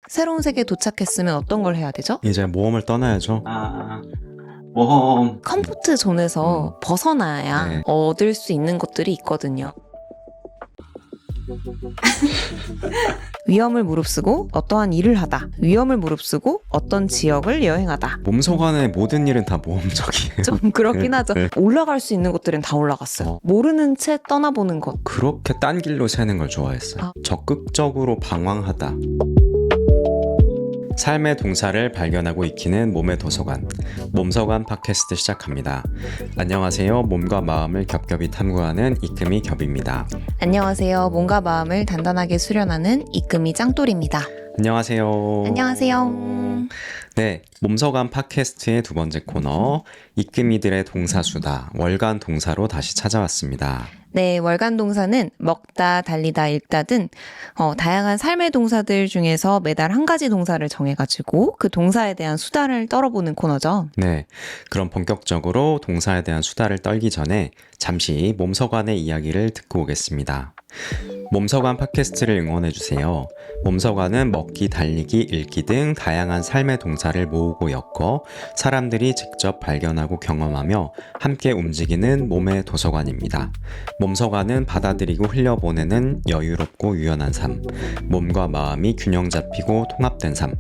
새로운 세계에 도착했으면 어떤 걸 해야 되죠? 이제 모험을 떠나야죠. 모험. 컴포트 존에서 벗어나야 네. 얻을 수 있는 것들이 있거든요. 위험을 무릅쓰고 어떠한 일을 하다. 위험을 무릅쓰고 어떤 지역을 여행하다. 몸속 안의 모든 일은 다 모험적이에요. 좀 그렇긴 하죠. 네. 올라갈 수 있는 곳들은 다 올라갔어요. 모르는 채 떠나보는 것. 그렇게 딴 길로 새는 걸 좋아했어요. 적극적으로 방황하다. 삶의 동사를 발견하고 익히는 몸의 도서관. 몸서관 팟캐스트 시작합니다. 안녕하세요. 몸과 마음을 겹겹이 탐구하는 이금희 겹입니다. 안녕하세요. 몸과 마음을 단단하게 수련하는 이금희 짱돌입니다. 안녕하세요. 안녕하세요. 네, 몸서관 팟캐스트의 두 번째 코너 이금희들의 동사수다. 월간 동사로 다시 찾아왔습니다. 네, 월간 동사는 먹다, 달리다, 읽다 등 다양한 삶의 동사들 중에서 매달 한 가지 동사를 정해가지고 그 동사에 대한 수다를 떨어보는 코너죠. 네, 그럼 본격적으로 동사에 대한 수다를 떨기 전에 잠시 몸서관의 이야기를 듣고 오겠습니다. 몸서관 팟캐스트를 응원해주세요. 몸서관은 먹기, 달리기, 읽기 등 다양한 삶의 동사를 모으고 엮어 사람들이 직접 발견하고 경험하며 함께 움직이는 몸의 도서관입니다. 몸서관은 받아들이고 흘려보내는 여유롭고 유연한 삶, 몸과 마음이 균형 잡히고 통합된 삶,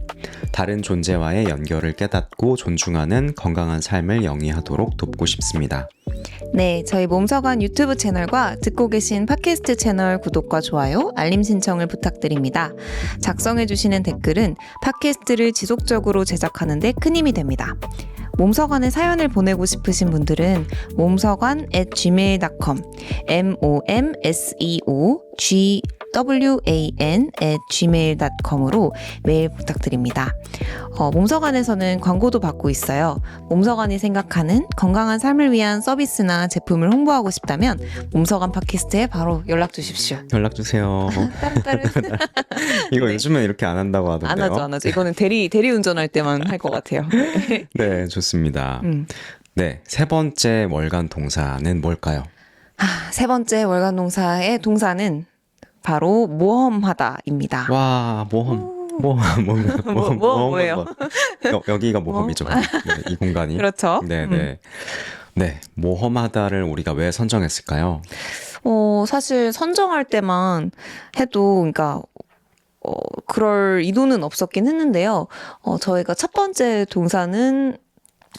다른 존재와의 연결을 깨닫고 존중하는 건강한 삶을 영위하도록 돕고 싶습니다. 네, 저희 몸서관 유튜브 채널과 듣고 계신 팟캐스트 채널 구독과 좋아요, 알림 신청을 부탁드립니다. 작성해주시는 댓글은 팟캐스트를 지속적으로 제작하는 데 큰 힘이 됩니다. 몸서관에 사연을 보내고 싶으신 분들은 몸서관@gmail.com momsegwan@gmail.com으로 메일 부탁드립니다. 몸서관에서는 광고도 받고 있어요. 몸서관이 생각하는 건강한 삶을 위한 서비스나 제품을 홍보하고 싶다면 몸서관 팟캐스트에 바로 연락 주십시오. 연락 주세요. 따르따르. 이거 네. 요즘에 이렇게 안 한다고 하던데요. 안 하죠. 이거는 대리 운전할 때만 할 것 같아요. 네, 좋습니다. 네, 세 번째 월간 동사는 뭘까요? 세 번째 월간 동사의 동사는 바로 모험하다입니다. 와, 뭐예요? 여기가 모험이죠. 네, 이 공간이. 그렇죠. 네. 네, 모험하다를 우리가 왜 선정했을까요? 사실 선정할 때만 해도, 그러니까, 그럴 의도는 없었긴 했는데요. 저희가 첫 번째 동사는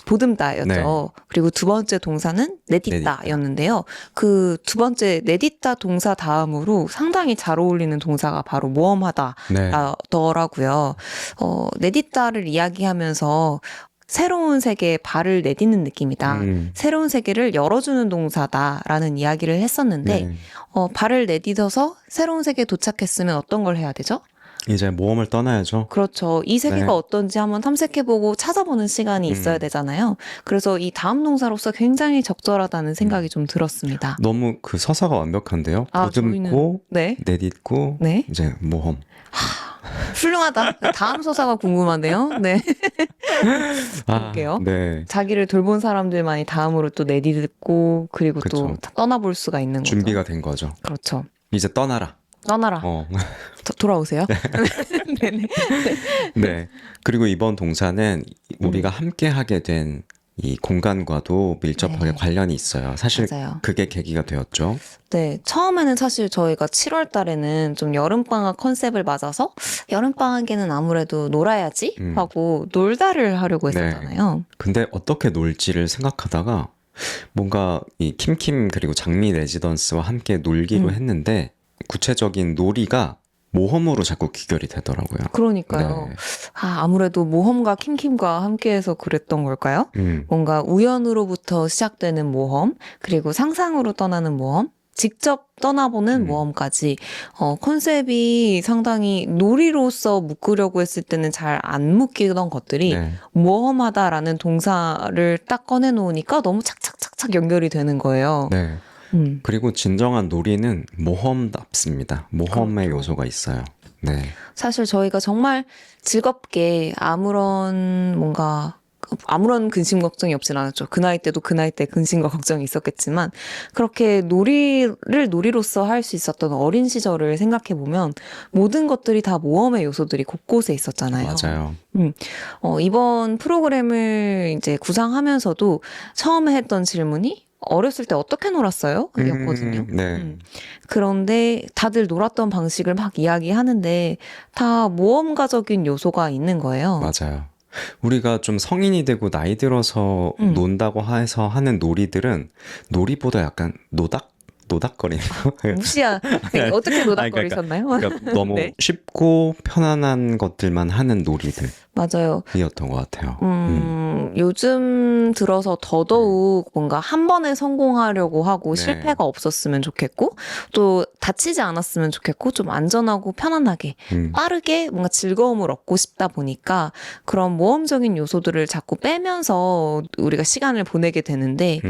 보듬다였죠. 네. 그리고 두 번째 동사는 내딛다였는데요. 그 두 번째 내딛다 동사 다음으로 상당히 잘 어울리는 동사가 바로 모험하다더라고요. 네. 내딛다를 이야기하면서 새로운 세계에 발을 내딛는 느낌이다. 새로운 세계를 열어주는 동사다라는 이야기를 했었는데 네. 발을 내딛어서 새로운 세계에 도착했으면 어떤 걸 해야 되죠? 이제 모험을 떠나야죠. 그렇죠. 이 세계가 네. 어떤지 한번 탐색해보고 찾아보는 시간이 있어야 되잖아요. 그래서 이 다음 동사로서 굉장히 적절하다는 생각이 좀 들었습니다. 너무 그 서사가 완벽한데요. 보듬고, 네. 내딛고, 네. 이제 모험. 훌륭하다. 다음 서사가 궁금한데요. 네. 볼게요. 네. 자기를 돌본 사람들만이 다음으로 또 내딛고 그리고 또 그쵸. 떠나볼 수가 있는 거죠. 준비가 된 거죠. 그렇죠. 이제 떠나라. 떠나라. 돌아오세요. 네네. 네. 그리고 이번 동사는 우리가 함께 하게 된 이 공간과도 밀접하게 네. 관련이 있어요. 사실 맞아요. 그게 계기가 되었죠. 네, 처음에는 사실 저희가 7월 달에는 좀 여름방학 컨셉을 맞아서 여름방학에는 아무래도 놀아야지 하고 놀다를 하려고 했었잖아요. 근데 어떻게 놀지를 생각하다가 뭔가 이 킴킴 그리고 장미 레지던스와 함께 놀기로 했는데 구체적인 놀이가 모험으로 자꾸 귀결이 되더라고요. 그러니까요. 네. 아무래도 모험과 킴킴과 함께해서 그랬던 걸까요? 뭔가 우연으로부터 시작되는 모험, 그리고 상상으로 떠나는 모험, 직접 떠나보는 모험까지 컨셉이 상당히 놀이로서 묶으려고 했을 때는 잘 안 묶이던 것들이 네. 모험하다라는 동사를 딱 꺼내놓으니까 너무 착착착착 연결이 되는 거예요. 네. 그리고 진정한 놀이는 모험답습니다. 모험의 그렇죠. 요소가 있어요. 네. 사실 저희가 정말 즐겁게 아무런 뭔가 아무런 근심 걱정이 없진 않았죠. 그 나이 때도 그 나이 때 근심과 걱정이 있었겠지만 그렇게 놀이를 놀이로서 할 수 있었던 어린 시절을 생각해 보면 모든 것들이 다 모험의 요소들이 곳곳에 있었잖아요. 맞아요. 이번 프로그램을 이제 구상하면서도 처음에 했던 질문이 어렸을 때 어떻게 놀았어요? 였거든요. 네. 그런데 다들 놀았던 방식을 막 이야기하는데 다 모험가적인 요소가 있는 거예요. 맞아요. 우리가 좀 성인이 되고 나이 들어서 논다고 해서 하는 놀이들은 놀이보다 약간 노닥거리는 거? 어떻게 아니, 노닥거리셨나요? 그러니까 너무 네. 쉽고 편안한 것들만 하는 놀이들이었던 맞아요. 것 같아요. 요즘 들어서 더더욱 뭔가 한 번에 성공하려고 하고 네. 실패가 없었으면 좋겠고 또 다치지 않았으면 좋겠고 좀 안전하고 편안하게 빠르게 뭔가 즐거움을 얻고 싶다 보니까 그런 모험적인 요소들을 자꾸 빼면서 우리가 시간을 보내게 되는데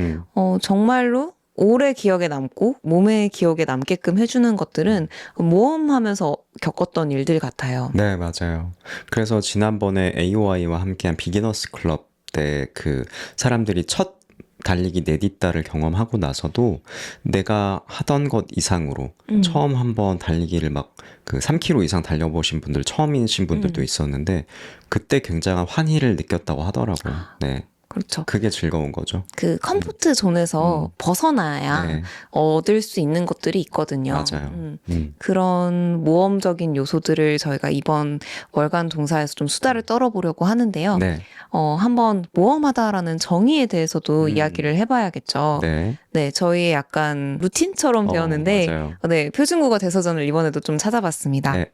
정말로 오래 기억에 남고 몸의 기억에 남게끔 해주는 것들은 모험하면서 겪었던 일들 같아요. 네, 맞아요. 그래서 지난번에 AOI와 함께한 비기너스 클럽 때 그 사람들이 첫 달리기 네디따를 경험하고 나서도 내가 하던 것 이상으로 처음 한번 달리기를 막 그 3km 이상 달려보신 분들, 처음이신 분들도 있었는데 그때 굉장한 환희를 느꼈다고 하더라고요. 네. 그렇죠. 그게 즐거운 거죠. 그 컴포트 존에서 벗어나야 네. 얻을 수 있는 것들이 있거든요. 맞아요. 그런 모험적인 요소들을 저희가 이번 월간 동사에서 좀 수다를 떨어보려고 하는데요. 네. 한번 모험하다라는 정의에 대해서도 이야기를 해봐야겠죠. 네. 네, 저희의 약간 루틴처럼 되었는데, 맞아요. 네, 표준국어 대서전을 이번에도 좀 찾아봤습니다. 네.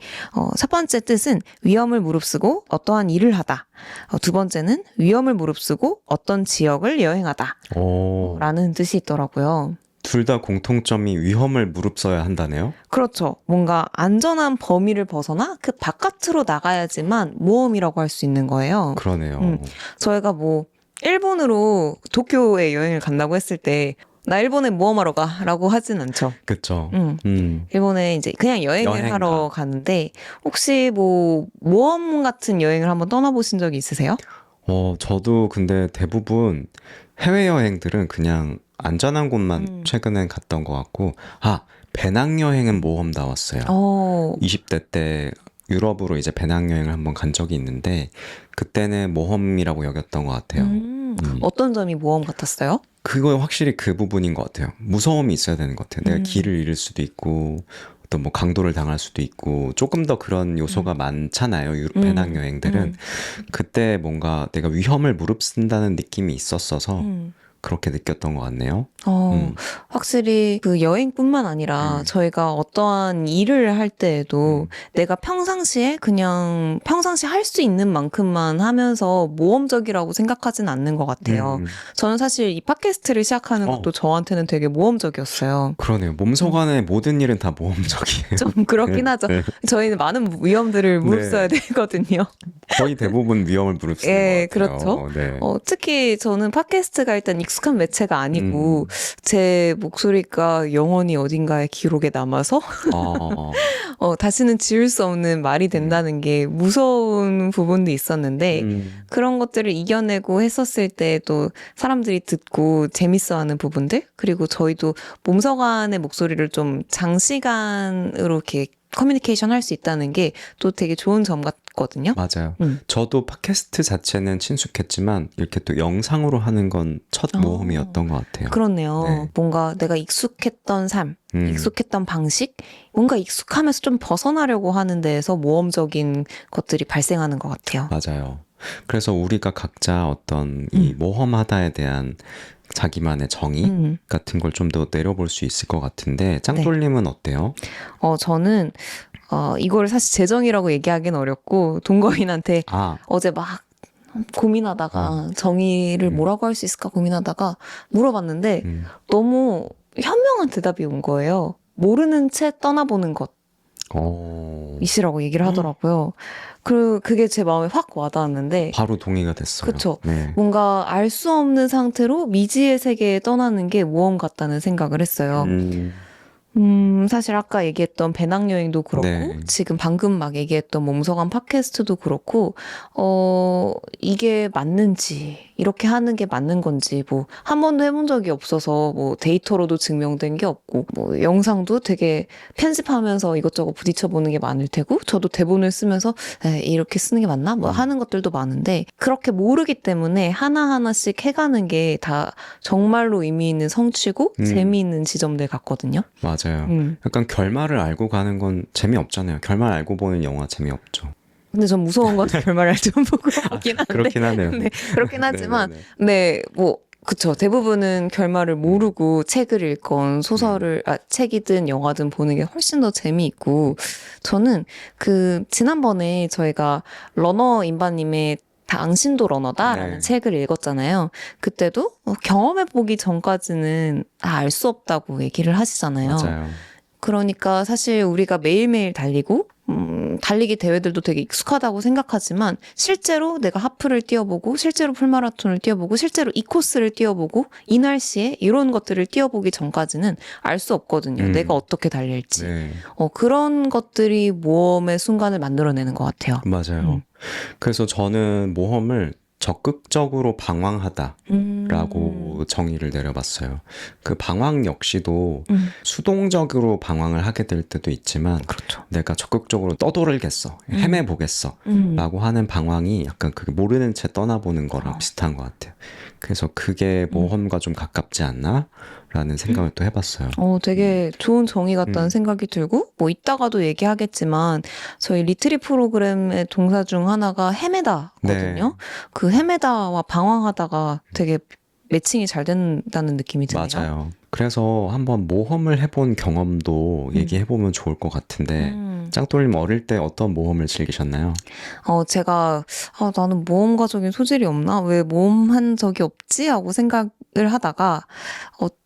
첫 번째 뜻은 위험을 무릅쓰고 어떠한 일을 하다. 두 번째는 위험을 무릅쓰고 어떤 지역을 여행하다. 오. 라는 뜻이 있더라고요. 둘 다 공통점이 위험을 무릅써야 한다네요? 그렇죠. 뭔가 안전한 범위를 벗어나 그 바깥으로 나가야지만 모험이라고 할 수 있는 거예요. 그러네요. 저희가 뭐 일본으로 도쿄에 여행을 간다고 했을 때 나 일본에 모험하러 가라고 하진 않죠. 그쵸. 일본에 이제 그냥 여행을 여행 하러 가는데 혹시 뭐 모험 같은 여행을 한번 떠나보신 적이 있으세요? 저도 근데 대부분 해외여행들은 그냥 안전한 곳만 최근엔 갔던 것 같고, 배낭여행은 모험다웠어요. 20대 때 유럽으로 이제 배낭여행을 한번 간 적이 있는데, 그때는 모험이라고 여겼던 것 같아요. 어떤 점이 모험 같았어요? 그거 확실히 그 부분인 것 같아요. 무서움이 있어야 되는 것 같아요. 내가 길을 잃을 수도 있고, 어떤 뭐 강도를 당할 수도 있고, 조금 더 그런 요소가 많잖아요. 유럽 배낭여행들은. 그때 뭔가 내가 위험을 무릅쓴다는 느낌이 있었어서 그렇게 느꼈던 것 같네요. 확실히 그 여행뿐만 아니라 저희가 어떠한 일을 할 때에도 내가 평상시에 그냥 평상시 할 수 있는 만큼만 하면서 모험적이라고 생각하진 않는 것 같아요. 저는 사실 이 팟캐스트를 시작하는 것도 저한테는 되게 모험적이었어요. 그러네요. 몸소간의 모든 일은 다 모험적이에요. 좀 그렇긴 하죠. 네. 저희는 많은 위험들을 무릅써야 되거든요. 거의 대부분 위험을 무릅쓰는 예, 것 같아요. 그렇죠. 네. 특히 저는 팟캐스트가 일단 익숙한 매체가 아니고 제 목소리가 영원히 어딘가에 기록에 남아서 다시는 지울 수 없는 말이 된다는 게 무서운 부분도 있었는데 그런 것들을 이겨내고 했었을 때 또 사람들이 듣고 재밌어하는 부분들 그리고 저희도 몸서간의 목소리를 좀 장시간으로 이렇게 커뮤니케이션 할 수 있다는 게 또 되게 좋은 점 같거든요. 맞아요. 저도 팟캐스트 자체는 친숙했지만 이렇게 또 영상으로 하는 건 첫 모험이었던 것 같아요. 그렇네요. 네. 뭔가 내가 익숙했던 삶, 익숙했던 방식, 뭔가 익숙하면서 좀 벗어나려고 하는 데에서 모험적인 것들이 발생하는 것 같아요. 맞아요. 그래서 우리가 각자 어떤 이 모험하다에 대한 자기만의 정의 같은 걸 좀 더 내려볼 수 있을 것 같은데 짱돌님은 어때요? 저는 이걸 사실 재정이라고 얘기하기는 어렵고 동거인한테 어제 막 고민하다가 정의를 뭐라고 할 수 있을까 고민하다가 물어봤는데 너무 현명한 대답이 온 거예요. 모르는 채 떠나보는 것이시라고 얘기를 하더라고요. 그게 제 마음에 확 와닿았는데 바로 동의가 됐어요. 그렇죠. 네. 뭔가 알 수 없는 상태로 미지의 세계에 떠나는 게 모험 같다는 생각을 했어요. 사실 아까 얘기했던 배낭여행도 그렇고, 네. 지금 방금 막 얘기했던 몸서관 팟캐스트도 그렇고, 이게 맞는지, 이렇게 하는 게 맞는 건지, 뭐, 한 번도 해본 적이 없어서, 뭐, 데이터로도 증명된 게 없고, 뭐, 영상도 되게 편집하면서 이것저것 부딪혀보는 게 많을 테고, 저도 대본을 쓰면서, 이렇게 쓰는 게 맞나? 뭐, 하는 것들도 많은데, 그렇게 모르기 때문에 하나하나씩 해가는 게 다 정말로 의미 있는 성취고, 재미있는 지점들 같거든요. 맞아요. 약간 결말을 알고 가는 건 재미없잖아요. 결말 알고 보는 영화 재미없죠. 근데 전 무서운 건 결말을 좀 보고 보긴 한데. 그렇긴 하네요. 네, 그렇긴 하지만, 네네네. 네, 뭐, 그쵸. 대부분은 결말을 모르고 책을 읽건 책이든 영화든 보는 게 훨씬 더 재미있고, 저는 지난번에 저희가 러너 인바님의 당신도 러너다라는 네. 책을 읽었잖아요. 그때도 경험해보기 전까지는 알 수 없다고 얘기를 하시잖아요. 맞아요. 그러니까 사실 우리가 매일매일 달리고 달리기 대회들도 되게 익숙하다고 생각하지만 실제로 내가 하프를 뛰어보고 실제로 풀마라톤을 뛰어보고 실제로 이 코스를 뛰어보고 이 날씨에 이런 것들을 뛰어보기 전까지는 알 수 없거든요. 내가 어떻게 달릴지. 네. 그런 것들이 모험의 순간을 만들어내는 것 같아요. 맞아요. 그래서 저는 모험을 적극적으로 방황하다라고 정의를 내려봤어요. 그 방황 역시도 수동적으로 방황을 하게 될 때도 있지만 그렇죠. 내가 적극적으로 떠돌겠어, 헤매보겠어 라고 하는 방황이 약간 그 모르는 채 떠나보는 거랑 비슷한 것 같아요. 그래서 그게 모험과 좀 가깝지 않나? 라는 생각을 또 해봤어요. 되게 좋은 정의 같다는 생각이 들고, 뭐 이따가도 얘기하겠지만 저희 리트릿 프로그램의 동사 중 하나가 헤매다거든요. 네. 그 헤매다와 방황하다가 되게 매칭이 잘 된다는 느낌이 드네요. 맞아요. 그래서 한번 모험을 해본 경험도 얘기해보면 좋을 것 같은데 짱돌님 어릴 때 어떤 모험을 즐기셨나요? 제가 나는 모험가적인 소질이 없나? 왜 모험한 적이 없지? 하고 생각을 하다가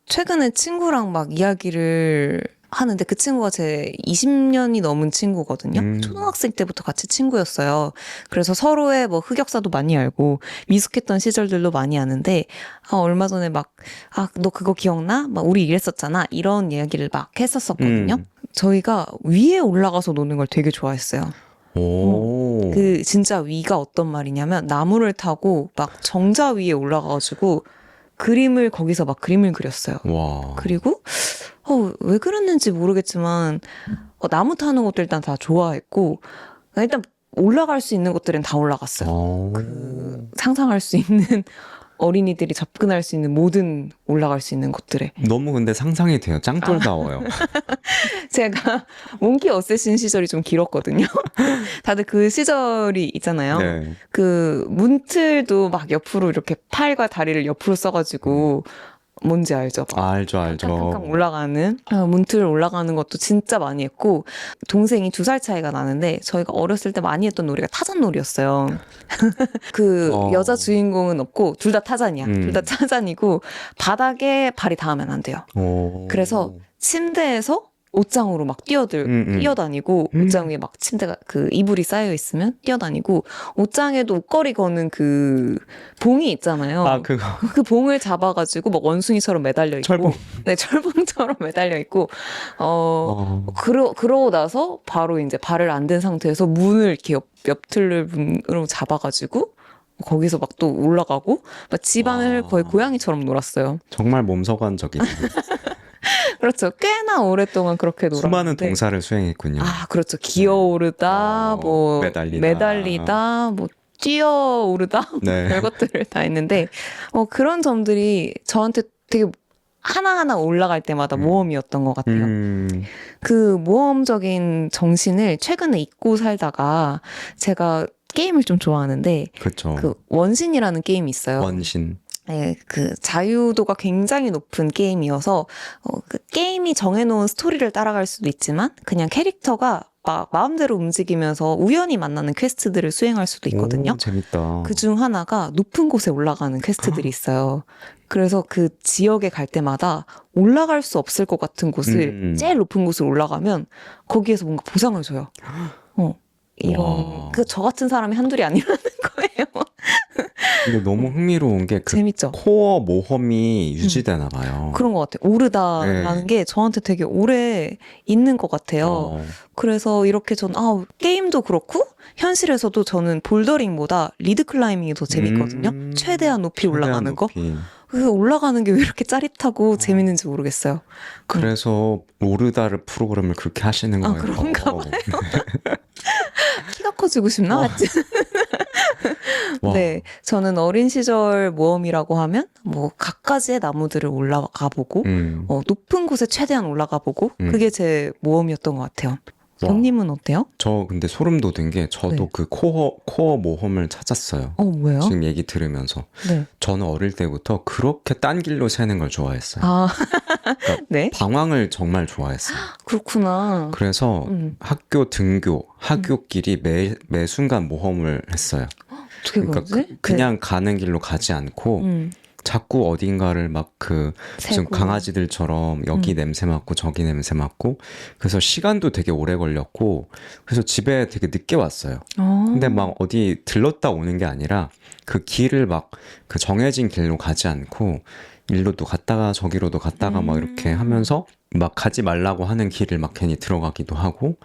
최근에 친구랑 막 이야기를 하는데 그 친구가 제 20년이 넘은 친구거든요. 초등학생 때부터 같이 친구였어요. 그래서 서로의 뭐 흑역사도 많이 알고 미숙했던 시절들도 많이 아는데 얼마 전에 막 너 그거 기억나? 막 우리 이랬었잖아. 이런 이야기를 막 했었었거든요. 저희가 위에 올라가서 노는 걸 되게 좋아했어요. 오. 진짜 위가 어떤 말이냐면 나무를 타고 막 정자 위에 올라가가지고 거기서 막 그림을 그렸어요. 와. 그리고 왜 그랬는지 모르겠지만 나무 타는 것도 일단 다 좋아했고 일단 올라갈 수 있는 것들은 다 올라갔어요. 상상할 수 있는 어린이들이 접근할 수 있는 모든 올라갈 수 있는 곳들에. 너무 근데 상상이 돼요. 짱돌다워요. 제가 몽키 어쌔신 시절이 좀 길었거든요. 다들 그 시절이 있잖아요. 네. 그 문틀도 막 옆으로 이렇게 팔과 다리를 옆으로 써가지고 뭔지 알죠? 알죠. 깡깡깡 올라가는 문틀 올라가는 것도 진짜 많이 했고 동생이 2살 차이가 나는데 저희가 어렸을 때 많이 했던 놀이가 타잔놀이였어요. 여자 주인공은 없고 둘 다 타잔이야. 둘 다 타잔이고 바닥에 발이 닿으면 안 돼요. 그래서 침대에서 옷장으로 막 뛰어다니고 옷장 위에 막 침대가 이불이 쌓여 있으면 뛰어다니고 옷장에도 옷걸이 거는 그 봉이 있잖아요. 그거. 그 봉을 잡아가지고 막 원숭이처럼 매달려 있고, 철봉. 네, 철봉처럼 매달려 있고, 그러고 나서 바로 이제 발을 안 댄 상태에서 문을 이렇게 옆틀을 문으로 잡아가지고 거기서 막 또 올라가고 막 집안을 거의 고양이처럼 놀았어요. 정말 몸서관적이다. 그렇죠. 꽤나 오랫동안 그렇게 놀았는데. 수많은 동사를 수행했군요. 그렇죠. 기어오르다, 뭐 매달리다, 뭐 뛰어오르다, 네. 별것들을 다 했는데 그런 점들이 저한테 되게 하나하나 올라갈 때마다 모험이었던 것 같아요. 그 모험적인 정신을 최근에 잊고 살다가 제가 게임을 좀 좋아하는데 그렇죠. 그 원신이라는 게임이 있어요. 원신. 네, 그 자유도가 굉장히 높은 게임이어서 그 게임이 정해놓은 스토리를 따라갈 수도 있지만 그냥 캐릭터가 마음대로 움직이면서 우연히 만나는 퀘스트들을 수행할 수도 있거든요. 오, 재밌다. 그중 하나가 높은 곳에 올라가는 퀘스트들이 있어요. 그래서 그 지역에 갈 때마다 올라갈 수 없을 것 같은 곳을 제일 높은 곳을 올라가면 거기에서 뭔가 보상을 줘요. 저 같은 사람이 한둘이 아니라는 거예요. 근데 너무 흥미로운 게 그 재밌죠? 코어 모험이 유지되나 봐요. 그런 것 같아요. 오르다라는 게 저한테 되게 오래 있는 것 같아요. 어, 그래서 이렇게 게임도 그렇고 현실에서도 저는 볼더링보다 리드 클라이밍이 더 재밌거든요. 최대한 높이 올라가는 거. 높이. 그 올라가는 게 왜 이렇게 짜릿하고 재밌는지 모르겠어요. 그래서 오르다를 프로그램을 그렇게 하시는 아, 거예요. 그런가 봐요. 키가 커지고 싶나? 하여튼. 와. 네, 저는 어린 시절 모험이라고 하면 뭐 갖가지의 나무들을 올라가 보고 높은 곳에 최대한 올라가 보고 그게 제 모험이었던 것 같아요. 와. 경님은 어때요? 저 근데 소름 돋은 게 저도 네. 그 코어 모험을 찾았어요. 뭐예요? 지금 얘기 들으면서. 네. 저는 어릴 때부터 그렇게 딴 길로 새는 걸 좋아했어요. 아, 그러니까 네. 방황을 정말 좋아했어요. 그렇구나. 그래서 학교 등교, 하교끼리 매 순간 모험을 했어요. 어떻게 그러니까 그러지? 그냥 가는 길로 가지 않고 자꾸 어딘가를 막 무슨 새고. 강아지들처럼 여기 냄새 맡고 저기 냄새 맡고 그래서 시간도 되게 오래 걸렸고 그래서 집에 되게 늦게 왔어요. 근데 막 어디 들렀다 오는 게 아니라 그 길을 막 그 정해진 길로 가지 않고 일로도 갔다가 저기로도 갔다가 막 이렇게 하면서 막 가지 말라고 하는 길을 막 괜히 들어가기도 하고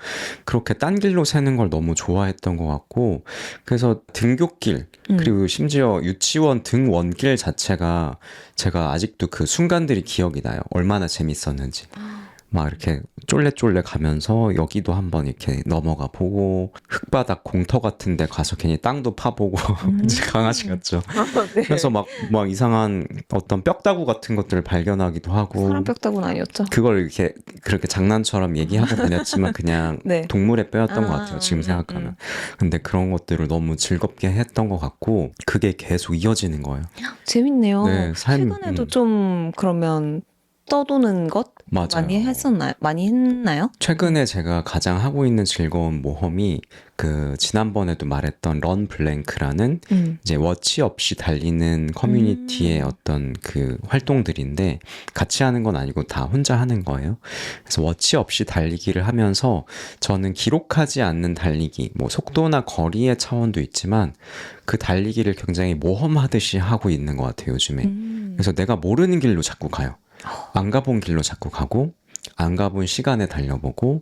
그렇게 딴 길로 새는 걸 너무 좋아했던 것 같고 그래서 등굣길 그리고 심지어 유치원 등원길 자체가 제가 아직도 그 순간들이 기억이 나요. 얼마나 재밌었는지. 막 이렇게 쫄래쫄래 가면서 여기도 한번 이렇게 넘어가 보고 흙바닥 공터 같은 데 가서 괜히 땅도 파보고 강아지 같죠. 네. 그래서 막 이상한 어떤 뼈다구 같은 것들을 발견하기도 하고 사람 뼈다구는 아니었죠? 그걸 이렇게 그렇게 장난처럼 얘기하고 다녔지만 그냥 네. 동물의 뼈였던 것 같아요. 지금 생각하면. 근데 그런 것들을 너무 즐겁게 했던 것 같고 그게 계속 이어지는 거예요. 재밌네요. 네, 최근에도 좀 그러면 떠도는 것 맞아요. 많이 했었나요? 많이 했나요? 최근에 제가 가장 하고 있는 즐거운 모험이 그 지난번에도 말했던 런 블랭크라는 이제 워치 없이 달리는 커뮤니티의 어떤 그 활동들인데 같이 하는 건 아니고 다 혼자 하는 거예요. 그래서 워치 없이 달리기를 하면서 저는 기록하지 않는 달리기, 뭐 속도나 거리의 차원도 있지만 그 달리기를 굉장히 모험하듯이 하고 있는 것 같아요, 요즘에. 그래서 내가 모르는 길로 자꾸 가요. 안 가본 길로 자꾸 가고 안 가본 시간에 달려보고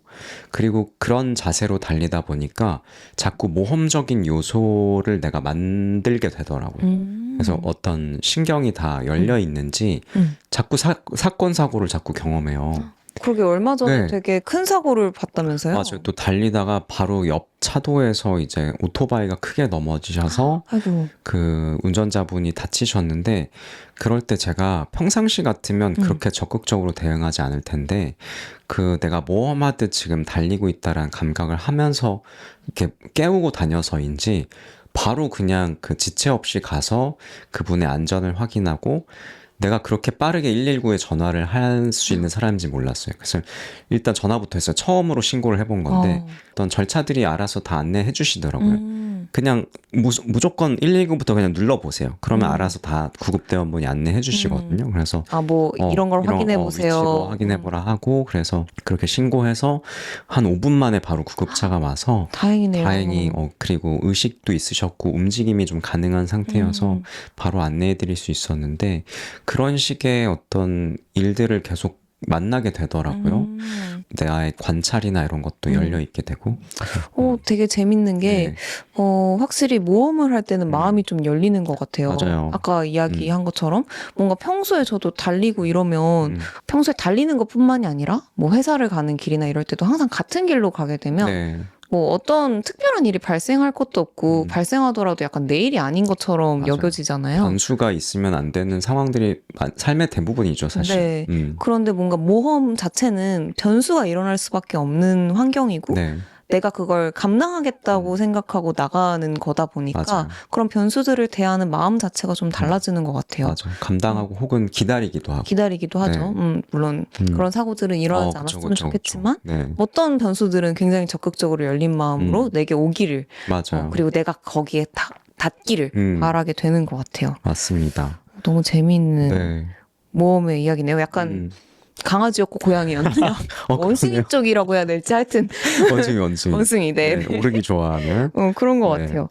그리고 그런 자세로 달리다 보니까 자꾸 모험적인 요소를 내가 만들게 되더라고요. 그래서 어떤 신경이 다 열려 있는지 자꾸 사건 사고를 자꾸 경험해요. 그러게 얼마 전에 네. 되게 큰 사고를 봤다면서요? 맞아요. 또 달리다가 바로 옆 차도에서 이제 오토바이가 크게 넘어지셔서 아이고. 그 운전자분이 다치셨는데 그럴 때 제가 평상시 같으면 그렇게 적극적으로 대응하지 않을 텐데 그 내가 모험하듯 지금 달리고 있다라는 감각을 하면서 이렇게 깨우고 다녀서인지 바로 그냥 그 지체 없이 가서 그분의 안전을 확인하고 내가 그렇게 빠르게 119에 전화를 할 수 있는 사람인지 몰랐어요. 그래서 일단 전화부터 했어요. 처음으로 신고를 해본 건데 어떤 절차들이 알아서 다 안내해 주시더라고요. 그냥 무조건 119부터 그냥 눌러보세요. 그러면 알아서 다 구급대원분이 안내해 주시거든요. 그래서 이런 걸 확인해 보세요. 위치도 확인해보라 하고 그래서 그렇게 신고해서 한 5분 만에 바로 구급차가 와서 다행이네요. 다행히 그리고 의식도 있으셨고 움직임이 좀 가능한 상태여서 바로 안내해 드릴 수 있었는데 그런 식의 어떤 일들을 계속 만나게 되더라고요. 나의 관찰이나 이런 것도 열려 있게 되고. 되게 재밌는 게, 확실히 모험을 할 때는 마음이 좀 열리는 것 같아요. 맞아요. 아까 이야기한 것처럼 뭔가 평소에 저도 달리고 이러면 평소에 달리는 것뿐만이 아니라 뭐 회사를 가는 길이나 이럴 때도 항상 같은 길로 가게 되면 네. 뭐 어떤 특별한 일이 발생할 것도 없고 발생하더라도 약간 내일이 아닌 것처럼 맞아요. 여겨지잖아요. 변수가 있으면 안 되는 상황들이 삶의 대부분이죠, 사실. 네. 그런데 뭔가 모험 자체는 변수가 일어날 수밖에 없는 환경이고 네. 내가 그걸 감당하겠다고 생각하고 나가는 거다 보니까 맞아요. 그런 변수들을 대하는 마음 자체가 좀 달라지는 것 같아요. 맞아요. 감당하고 혹은 기다리기도 하고. 기다리기도 하죠. 물론 그런 사고들은 일어나지 않았으면 좋겠지만 네. 어떤 변수들은 굉장히 적극적으로 열린 마음으로 내게 오기를 맞아요. 그리고 내가 거기에 닿기를 바라게 되는 것 같아요. 맞습니다. 너무 재미있는 네. 모험의 이야기네요. 약간 강아지였고 고양이였나요? 원숭이 그러네요. 쪽이라고 해야 될지 하여튼 원숭이. 원숭이 네. 네, 오르기 좋아하는. 그런 것 네. 같아요.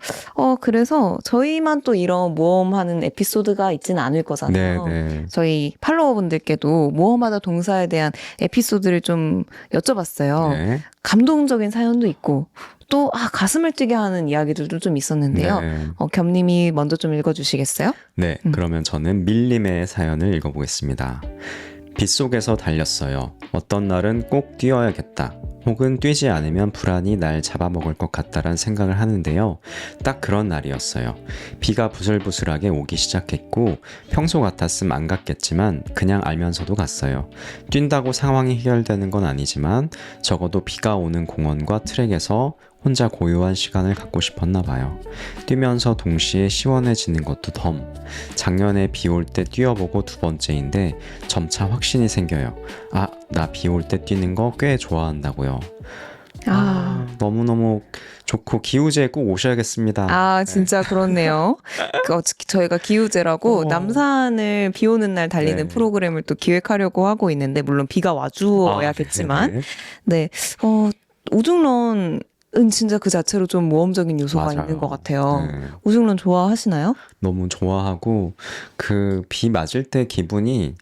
그래서 저희만 또 이런 모험하는 에피소드가 있지는 않을 거잖아요. 네. 저희 팔로워분들께도 모험하다 동사에 대한 에피소드를 좀 여쭤봤어요. 네. 감동적인 사연도 있고 또 가슴을 뛰게 하는 이야기들도 좀 있었는데요. 네. 겸님이 먼저 좀 읽어주시겠어요? 네, 그러면 저는 밀림의 사연을 읽어보겠습니다. 빗속에서 달렸어요. 어떤 날은 꼭 뛰어야겠다. 혹은 뛰지 않으면 불안이 날 잡아먹을 것 같다란 생각을 하는데요. 딱 그런 날이었어요. 비가 부슬부슬하게 오기 시작했고 평소 같았으면 안 갔겠지만 그냥 알면서도 갔어요. 뛴다고 상황이 해결되는 건 아니지만 적어도 비가 오는 공원과 트랙에서 혼자 고요한 시간을 갖고 싶었나 봐요. 뛰면서 동시에 시원해지는 것도 덤. 작년에 비 올 때 뛰어보고 2번째인데 점차 확신이 생겨요. 나 비 올 때 뛰는 거 꽤 좋아한다고요. 너무너무 좋고 기우제에 꼭 오셔야겠습니다. 진짜 그렇네요. 저희가 기우제라고 남산을 비 오는 날 달리는 네. 프로그램을 또 기획하려고 하고 있는데 물론 비가 와주어야겠지만 네. 우중런은 진짜 그 자체로 좀 모험적인 요소가 맞아요. 있는 것 같아요. 네. 우중런 좋아하시나요? 너무 좋아하고 그 비 맞을 때 기분이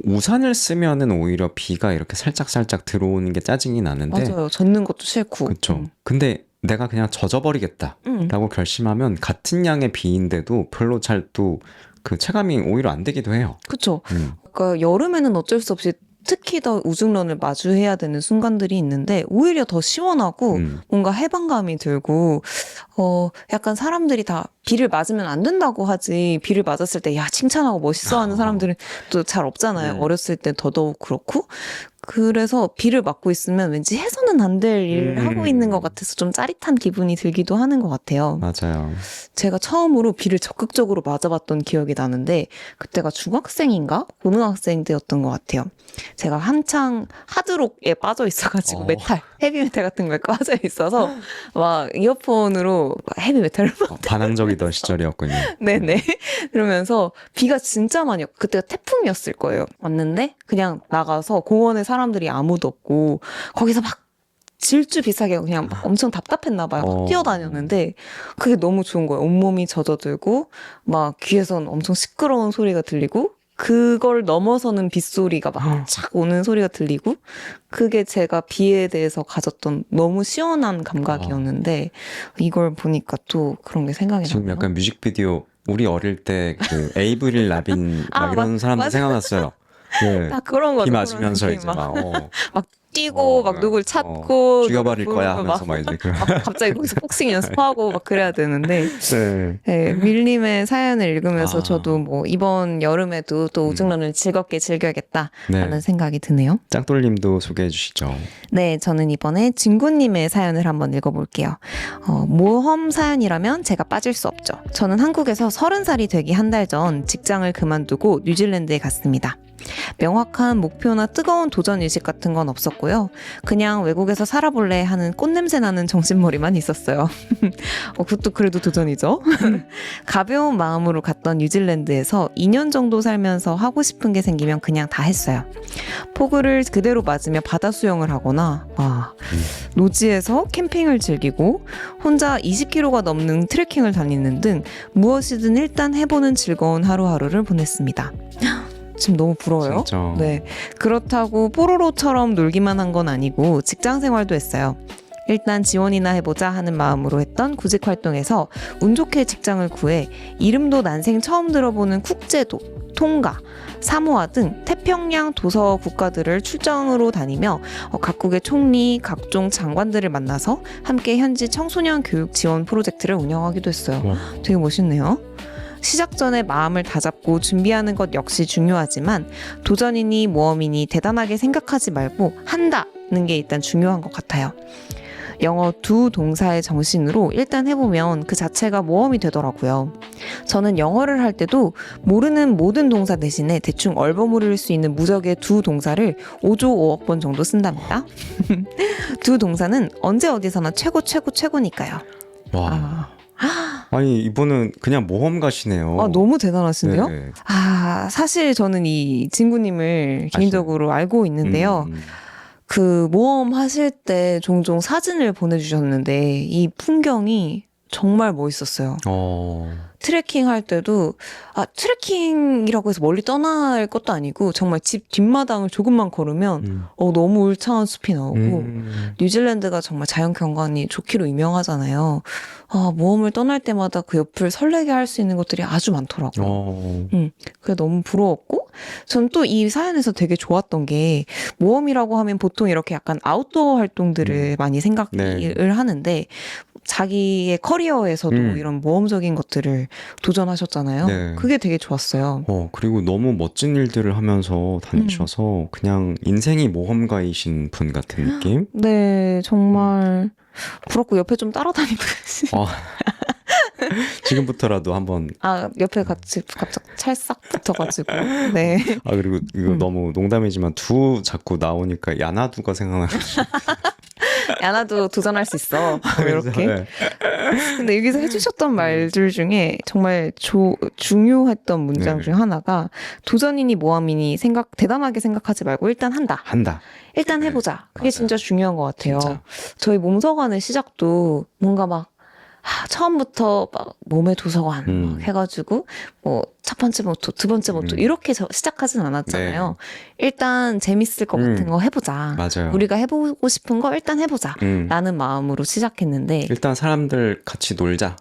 우산을 쓰면은 오히려 비가 이렇게 살짝살짝 들어오는 게 짜증이 나는데 맞아요. 젖는 것도 싫고. 그렇죠. 근데 내가 그냥 젖어버리겠다 라고 결심하면 같은 양의 비인데도 별로 잘 또 그 체감이 오히려 안 되기도 해요. 그렇죠. 그러니까 여름에는 어쩔 수 없이 특히 더 우중런을 마주해야 되는 순간들이 있는데 오히려 더 시원하고 뭔가 해방감이 들고 약간 사람들이 다 비를 맞으면 안 된다고 하지 비를 맞았을 때 야 칭찬하고 멋있어하는 사람들은 또 잘 없잖아요. 네. 어렸을 때 더더욱 그렇고 그래서 비를 맞고 있으면 왠지 해서는 안 될 일을 하고 있는 것 같아서 좀 짜릿한 기분이 들기도 하는 것 같아요. 맞아요. 제가 처음으로 비를 적극적으로 맞아봤던 기억이 나는데 그때가 중학생인가? 고등학생 때였던 것 같아요. 제가 한창 하드록에 빠져 있어가지고 메탈, 헤비메탈 같은 거에 빠져 있어서 막 이어폰으로 헤비메탈을 반항적이던 시절이었군요. 네네. 그러면서 비가 진짜 많이 왔고 그때가 태풍이었을 거예요. 왔는데 그냥 나가서 공원에 사람들이 아무도 없고 거기서 막 질주 비슷하게 그냥 막 엄청 답답했나 봐요. 막 뛰어다녔는데 그게 너무 좋은 거예요. 온몸이 젖어들고 막 귀에선 엄청 시끄러운 소리가 들리고 그걸 넘어서는 빗소리가 막 착 오는 소리가 들리고 그게 제가 비에 대해서 가졌던 너무 시원한 감각이었는데 이걸 보니까 또 그런 게 생각이 나요. 지금 약간 뮤직비디오 우리 어릴 때 그 에이브릴 라빈 막 이런 사람들 생각났어요. 네. 다 그런 거죠. 비 맞으면서 그런 이제 느낌. 막 뛰고 막 누굴 찾고 죽여버릴 거야 막 하면서 막 이제 그 갑자기 거기서 복싱 연습하고 막 그래야 되는데 네. 네, 밀림의 사연을 읽으면서 저도 뭐 이번 여름에도 또 우중런을 즐겁게 즐겨야겠다라는 네. 생각이 드네요. 짝돌님도 소개해 주시죠. 네, 저는 이번에 진구님의 사연을 한번 읽어볼게요. 모험 사연이라면 제가 빠질 수 없죠. 저는 한국에서 30살이 되기 한 달 전 직장을 그만두고 뉴질랜드에 갔습니다. 명확한 목표나 뜨거운 도전 의식 같은 건 없었고요. 그냥 외국에서 살아볼래 하는 꽃냄새 나는 정신머리만 있었어요. 그것도 그래도 도전이죠. 가벼운 마음으로 갔던 뉴질랜드에서 2년 정도 살면서 하고 싶은 게 생기면 그냥 다 했어요. 폭우를 그대로 맞으며 바다 수영을 하거나 노지에서 캠핑을 즐기고 혼자 20km가 넘는 트레킹을 다니는 등 무엇이든 일단 해보는 즐거운 하루하루를 보냈습니다. 지금 너무 부러워요. 진짜. 네. 그렇다고 뽀로로처럼 놀기만 한 건 아니고 직장 생활도 했어요. 일단 지원이나 해보자 하는 마음으로 했던 구직 활동에서 운 좋게 직장을 구해 이름도 난생 처음 들어보는 국제도, 통가, 사모아 등 태평양 도서 국가들을 출장으로 다니며 각국의 총리, 각종 장관들을 만나서 함께 현지 청소년 교육 지원 프로젝트를 운영하기도 했어요. 와. 되게 멋있네요. 시작 전에 마음을 다잡고 준비하는 것 역시 중요하지만 도전이니 모험이니 대단하게 생각하지 말고 한다는 게 일단 중요한 것 같아요. 영어 두 동사의 정신으로 일단 해보면 그 자체가 모험이 되더라고요. 저는 영어를 할 때도 모르는 모든 동사 대신에 대충 얼버무릴 수 있는 무적의 두 동사를 5조 5억 번 정도 쓴답니다. 두 동사는 언제 어디서나 최고니까요. 와. 아니, 이분은 그냥 모험가시네요. 아, 너무 대단하신데요? 네. 사실 저는 이 친구님을 개인적으로 알고 있는데요. 그 모험 하실 때 종종 사진을 보내주셨는데 이 풍경이 정말 멋있었어요. 트레킹 할 때도 트레킹이라고 해서 멀리 떠날 것도 아니고 정말 집 뒷마당을 조금만 걸으면 너무 울창한 숲이 나오고 뉴질랜드가 정말 자연 경관이 좋기로 유명하잖아요. 모험을 떠날 때마다 그 옆을 설레게 할 수 있는 것들이 아주 많더라고요. 그게 너무 부러웠고 전 또 이 사연에서 되게 좋았던 게 모험이라고 하면 보통 이렇게 약간 아웃도어 활동들을 많이 생각을 네. 하는데 자기의 커리어에서도 이런 모험적인 것들을 도전하셨잖아요. 네. 그게 되게 좋았어요. 그리고 너무 멋진 일들을 하면서 다니셔서 그냥 인생이 모험가이신 분 같은 느낌? 네, 정말 부럽고 옆에 좀 따라다니고 계시네요. 지금부터라도 한번. 옆에 같이 갑자기 찰싹 붙어가지고. 네. 그리고 이거 너무 농담이지만 두 자꾸 나오니까 야나두가 생각나가지고. 야나도 도전할 수 있어. 이렇게. 네. 근데 여기서 해주셨던 말들 중에 정말 중요했던 문장 중에 하나가 도전이니 모험이니 대담하게 생각하지 말고 일단 한다. 일단 해보자. 그게 맞아요. 진짜 중요한 것 같아요. 진짜. 저희 몸서관의 시작도 뭔가 막 처음부터 막 몸의 도서관 막 해가지고 뭐 첫 번째 모토, 두 번째 모토 이렇게 시작하진 않았잖아요. 일단 재밌을 것 같은 거 해보자. 맞아요. 우리가 해보고 싶은 거 일단 해보자. 라는 마음으로 시작했는데 일단 사람들 같이 놀자.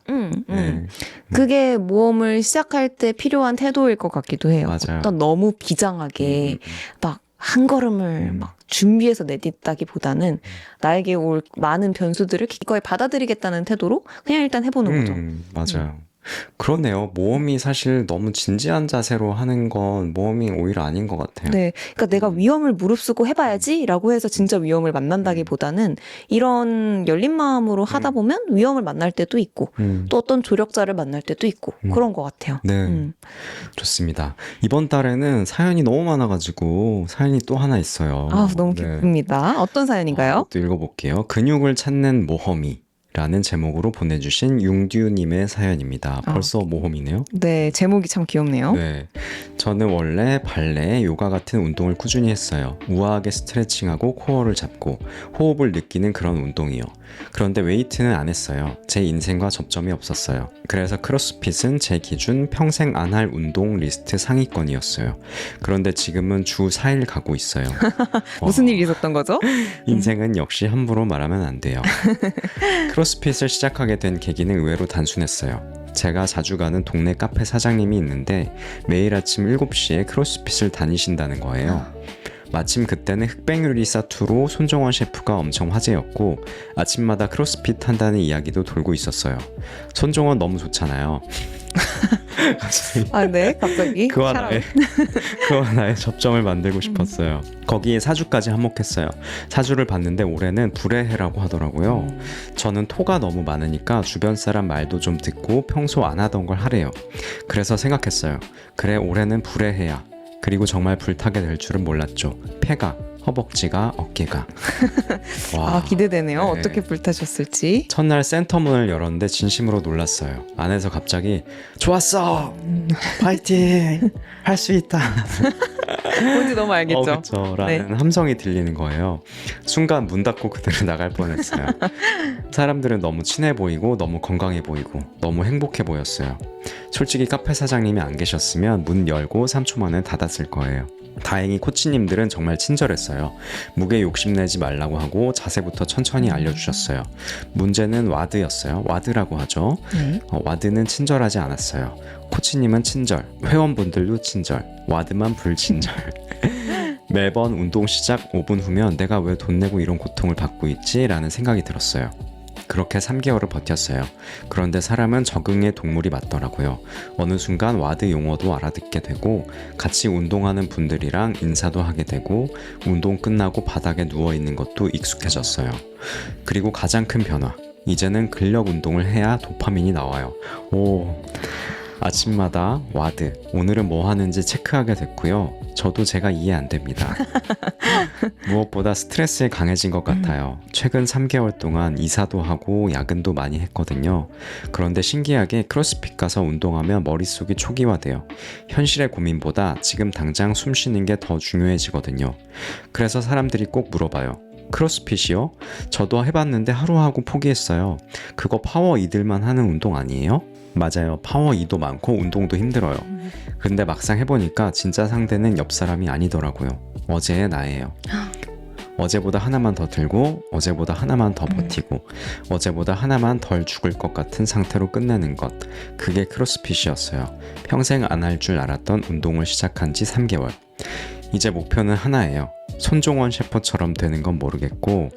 네. 그게 모험을 시작할 때 필요한 태도일 것 같기도 해요. 맞아요. 어떤 너무 비장하게 막 한 걸음을 막 준비해서 내딛다기보다는 나에게 올 많은 변수들을 기꺼이 받아들이겠다는 태도로 그냥 일단 해보는 거죠. 맞아요. 그러네요. 모험이 사실 너무 진지한 자세로 하는 건 모험이 오히려 아닌 것 같아요. 네. 그러니까 내가 위험을 무릅쓰고 해봐야지 라고 해서 진짜 위험을 만난다기보다는 이런 열린 마음으로 하다 보면 위험을 만날 때도 있고 또 어떤 조력자를 만날 때도 있고 그런 것 같아요. 네. 좋습니다. 이번 달에는 사연이 너무 많아가지고 사연이 또 하나 있어요. 너무 기쁩니다. 어떤 사연인가요? 또 읽어볼게요. 근육을 찾는 모험이 라는 제목으로 보내주신 융듀님의 사연입니다. 벌써 모험이네요. 네, 제목이 참 귀엽네요. 네, 저는 원래 발레, 요가 같은 운동을 꾸준히 했어요. 우아하게 스트레칭하고 코어를 잡고 호흡을 느끼는 그런 운동이요. 그런데 웨이트는 안 했어요. 제 인생과 접점이 없었어요. 그래서 크로스핏은 제 기준 평생 안 할 운동 리스트 상위권이었어요. 그런데 지금은 주 4일 가고 있어요. 무슨 일이 있었던 거죠? 인생은 역시 함부로 말하면 안 돼요. 크로스핏을 시작하게 된 계기는 의외로 단순했어요. 제가 자주 가는 동네 카페 사장님이 있는데 매일 아침 7시에 크로스핏을 다니신다는 거예요. 마침 그때는 흑백요리 사투로 손정원 셰프가 엄청 화제였고 아침마다 크로스핏 한다는 이야기도 돌고 있었어요. 손정원 너무 좋잖아요. 갑자기 그와 나의 접점을 만들고 싶었어요. 거기에 사주까지 한몫했어요. 사주를 봤는데 올해는 불의 해라고 하더라고요. 저는 토가 너무 많으니까 주변 사람 말도 좀 듣고 평소 안 하던 걸 하래요. 그래서 생각했어요. 그래, 올해는 불의 해야. 그리고 정말 불타게 될 줄은 몰랐죠. 폐가, 허벅지가, 어깨가. 와, 기대되네요. 네. 어떻게 불타셨을지. 첫날 센터문을 열었는데 진심으로 놀랐어요. 안에서 갑자기 좋았어! 파이팅! 할 수 있다! 뭔지 너무 알겠죠? 그쵸. 라는 함성이 들리는 거예요. 순간 문 닫고 그대로 나갈 뻔했어요. 사람들은 너무 친해 보이고 너무 건강해 보이고 너무 행복해 보였어요. 솔직히 카페 사장님이 안 계셨으면 문 열고 3초 만에 닫았을 거예요. 다행히 코치님들은 정말 친절했어요. 무게 욕심내지 말라고 하고 자세부터 천천히 알려주셨어요. 문제는 와드였어요. 와드라고 하죠. 와드는 친절하지 않았어요. 코치님은 친절, 회원분들도 친절, 와드만 불친절. 매번 운동 시작 5분 후면 내가 왜 돈 내고 이런 고통을 받고 있지? 라는 생각이 들었어요. 그렇게 3개월을 버텼어요. 그런데 사람은 적응의 동물이 맞더라고요. 어느 순간 와드 용어도 알아듣게 되고 같이 운동하는 분들이랑 인사도 하게 되고 운동 끝나고 바닥에 누워있는 것도 익숙해졌어요. 그리고 가장 큰 변화. 이제는 근력 운동을 해야 도파민이 나와요. 아침마다 와드, 오늘은 뭐 하는지 체크하게 됐고요. 저도 제가 이해 안 됩니다. 무엇보다 스트레스에 강해진 것 같아요. 최근 3개월 동안 이사도 하고 야근도 많이 했거든요. 그런데 신기하게 크로스핏 가서 운동하면 머릿속이 초기화돼요. 현실의 고민보다 지금 당장 숨 쉬는 게 더 중요해지거든요. 그래서 사람들이 꼭 물어봐요. 크로스핏이요? 저도 해봤는데 하루 하고 포기했어요. 그거 파워 이들만 하는 운동 아니에요? 맞아요. 파워 이도 많고 운동도 힘들어요. 근데 막상 해보니까 진짜 상대는 옆 사람이 아니더라고요. 어제의 나예요. 어제보다 하나만 더 들고 어제보다 하나만 더 버티고 어제보다 하나만 덜 죽을 것 같은 상태로 끝내는 것. 그게 크로스핏이었어요. 평생 안 할 줄 알았던 운동을 시작한 지 3개월. 이제 목표는 하나예요. 손종원 셰퍼처럼 되는 건 모르겠고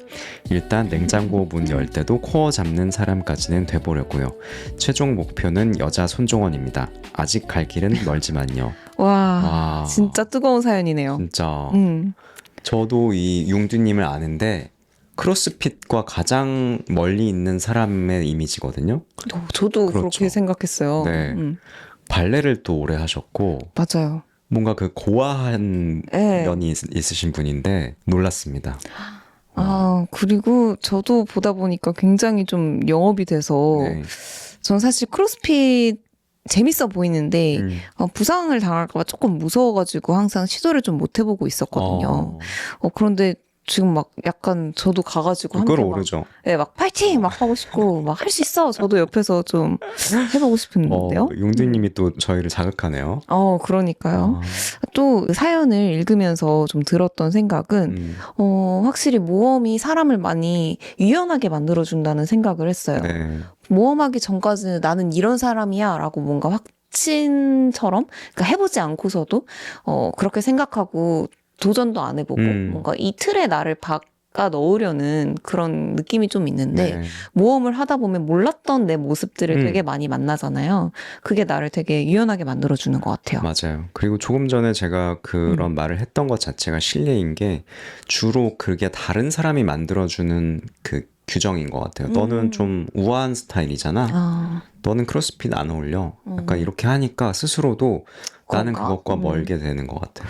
일단 냉장고 문 열 때도 코어 잡는 사람까지는 돼보려고요. 최종 목표는 여자 손종원입니다. 아직 갈 길은 멀지만요. 와, 진짜 뜨거운 사연이네요. 진짜 저도 이 융두님을 아는데 크로스핏과 가장 멀리 있는 사람의 이미지거든요. 저도 그렇죠. 그렇게 생각했어요. 네. 발레를 또 오래 하셨고 맞아요. 뭔가 그 고아한 네. 면이 있으신 분인데 놀랐습니다. 그리고 저도 보다 보니까 굉장히 좀 영업이 돼서 네. 전 사실 크로스핏 재밌어 보이는데 부상을 당할까 봐 조금 무서워가지고 항상 시도를 좀 못 해보고 있었거든요. 그런데 지금 막 약간 저도 가가지고 그걸 함께 막, 오르죠. 네, 막 파이팅 막 하고 싶고 막 할 수 있어. 저도 옆에서 좀 해보고 싶은데요. 용두님이 또 저희를 자극하네요. 그러니까요. 또 사연을 읽으면서 좀 들었던 생각은 확실히 모험이 사람을 많이 유연하게 만들어준다는 생각을 했어요. 네. 모험하기 전까지는 나는 이런 사람이야 라고 뭔가 확신처럼 그러니까 해보지 않고서도 그렇게 생각하고 도전도 안 해보고 뭔가 이 틀에 나를 바꿔 넣으려는 그런 느낌이 좀 있는데 네. 모험을 하다 보면 몰랐던 내 모습들을 되게 많이 만나잖아요. 그게 나를 되게 유연하게 만들어주는 것 같아요. 맞아요. 그리고 조금 전에 제가 그런 말을 했던 것 자체가 실례인 게 주로 그게 다른 사람이 만들어주는 그 규정인 것 같아요. 너는 좀 우아한 스타일이잖아. 너는 크로스핏 안 어울려. 약간 이렇게 하니까 스스로도 나는 그것과 멀게 되는 것 같아요.